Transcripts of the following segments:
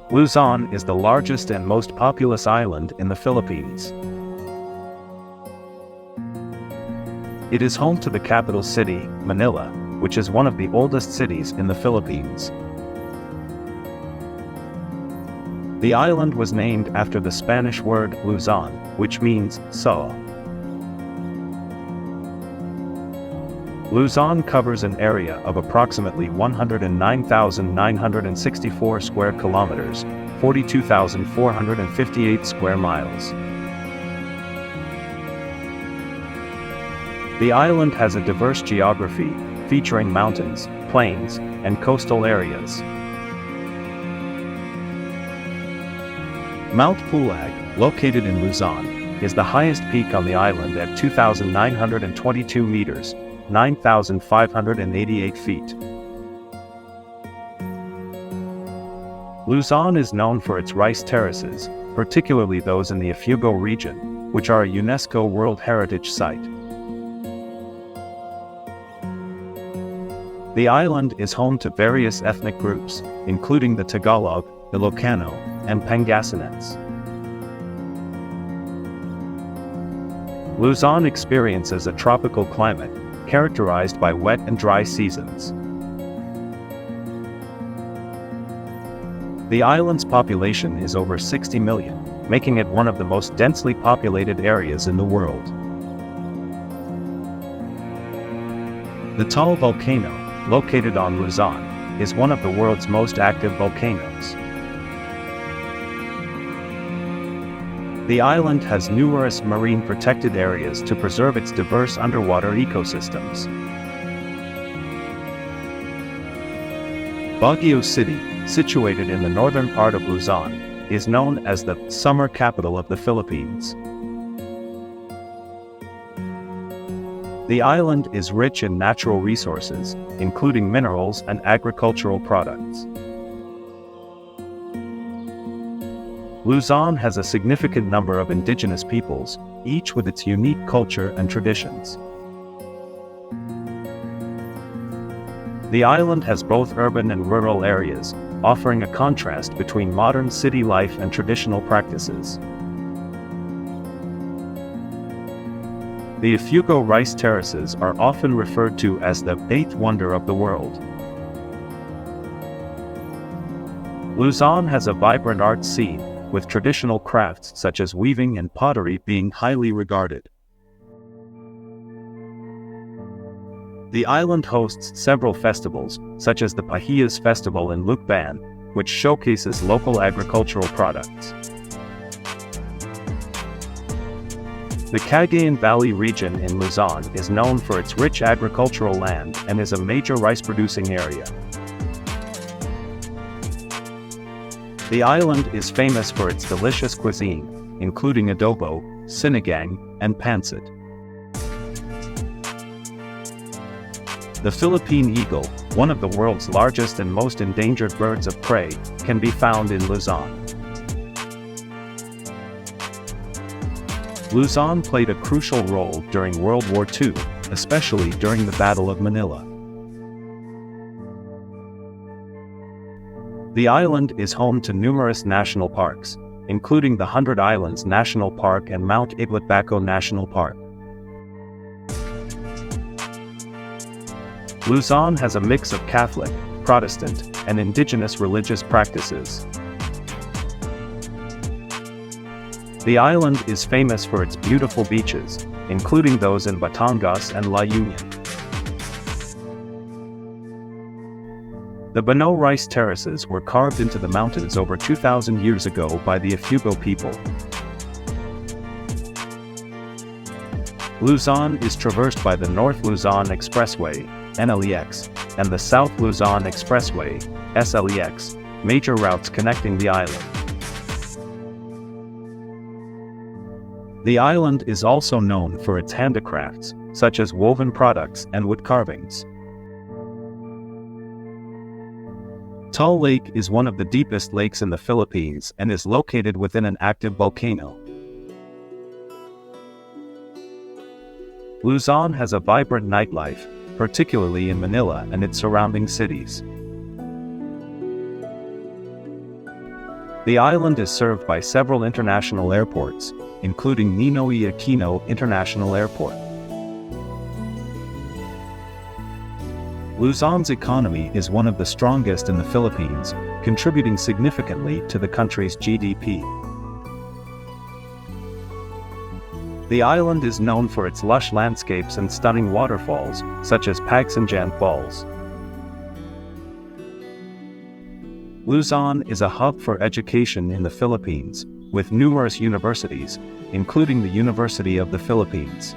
Luzon is the largest and most populous island in the Philippines. It is home to the capital city, Manila, which is one of the oldest cities in the Philippines. The island was named after the Spanish word Luzon, which means saw. Luzon covers an area of approximately 109,964 square kilometers, 42,458 square miles. The island has a diverse geography, featuring mountains, plains, and coastal areas. Mount Pulag, located in Luzon, is the highest peak on the island at 2,922 meters, 9,588 feet. Luzon is known for its rice terraces, particularly those in the Ifugao region, which are a UNESCO World Heritage Site. The island is home to various ethnic groups, including the Tagalog, Ilocano, and Pangasinense. Luzon experiences a tropical climate, characterized by wet and dry seasons. The island's population is over 60 million, making it one of the most densely populated areas in the world. The Taal volcano, located on Luzon, is one of the world's most active volcanoes. The island has numerous marine protected areas to preserve its diverse underwater ecosystems. Baguio City, situated in the northern part of Luzon, is known as the summer capital of the Philippines. The island is rich in natural resources, including minerals and agricultural products. Luzon has a significant number of indigenous peoples, each with its unique culture and traditions. The island has both urban and rural areas, offering a contrast between modern city life and traditional practices. The Ifugao rice terraces are often referred to as the eighth wonder of the world. Luzon has a vibrant art scene, with traditional crafts such as weaving and pottery being highly regarded. The island hosts several festivals, such as the Pahiyas Festival in Lucban, which showcases local agricultural products. The Cagayan Valley region in Luzon is known for its rich agricultural land and is a major rice-producing area. The island is famous for its delicious cuisine, including adobo, sinigang, and pancit. The Philippine eagle, one of the world's largest and most endangered birds of prey, can be found in Luzon. Luzon played a crucial role during World War II, especially during the Battle of Manila. The island is home to numerous national parks, including the 100 Islands National Park and Mount Iglatbaco National Park. Luzon has a mix of Catholic, Protestant, and indigenous religious practices. The island is famous for its beautiful beaches, including those in Batangas and La Union. The Banao rice terraces were carved into the mountains over 2,000 years ago by the Ifugao people. Luzon is traversed by the North Luzon Expressway, NLEX, and the South Luzon Expressway, SLEX, major routes connecting the island. The island is also known for its handicrafts, such as woven products and wood carvings. Taal Lake is one of the deepest lakes in the Philippines and is located within an active volcano. Luzon has a vibrant nightlife, particularly in Manila and its surrounding cities. The island is served by several international airports, including Ninoy Aquino International Airport. Luzon's economy is one of the strongest in the Philippines, contributing significantly to the country's GDP. The island is known for its lush landscapes and stunning waterfalls, such as Pagsanjan Falls. Luzon is a hub for education in the Philippines, with numerous universities, including the University of the Philippines.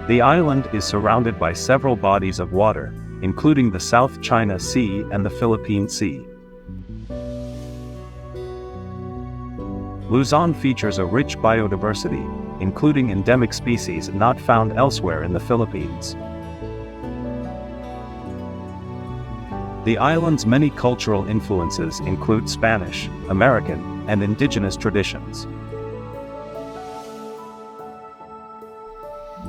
The island is surrounded by several bodies of water, including the South China Sea and the Philippine Sea. Luzon features a rich biodiversity, including endemic species not found elsewhere in the Philippines. The island's many cultural influences include Spanish, American, and indigenous traditions.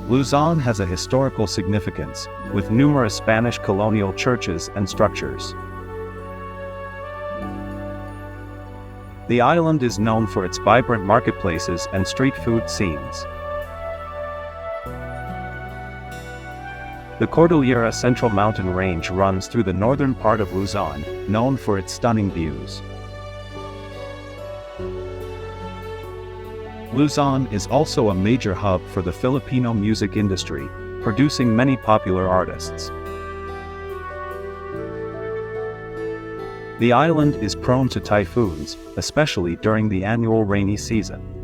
Luzon has a historical significance, with numerous Spanish colonial churches and structures. The island is known for its vibrant marketplaces and street food scenes. The Cordillera Central Mountain Range runs through the northern part of Luzon, known for its stunning views. Luzon is also a major hub for the Filipino music industry, producing many popular artists. The island is prone to typhoons, especially during the annual rainy season.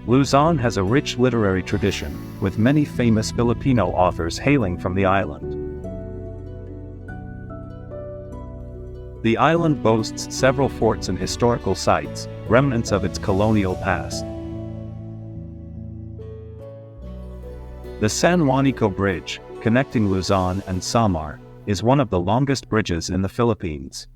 Luzon has a rich literary tradition, with many famous Filipino authors hailing from the island. The island boasts several forts and historical sites, remnants of its colonial past. The San Juanico Bridge, connecting Luzon and Samar, is one of the longest bridges in the Philippines.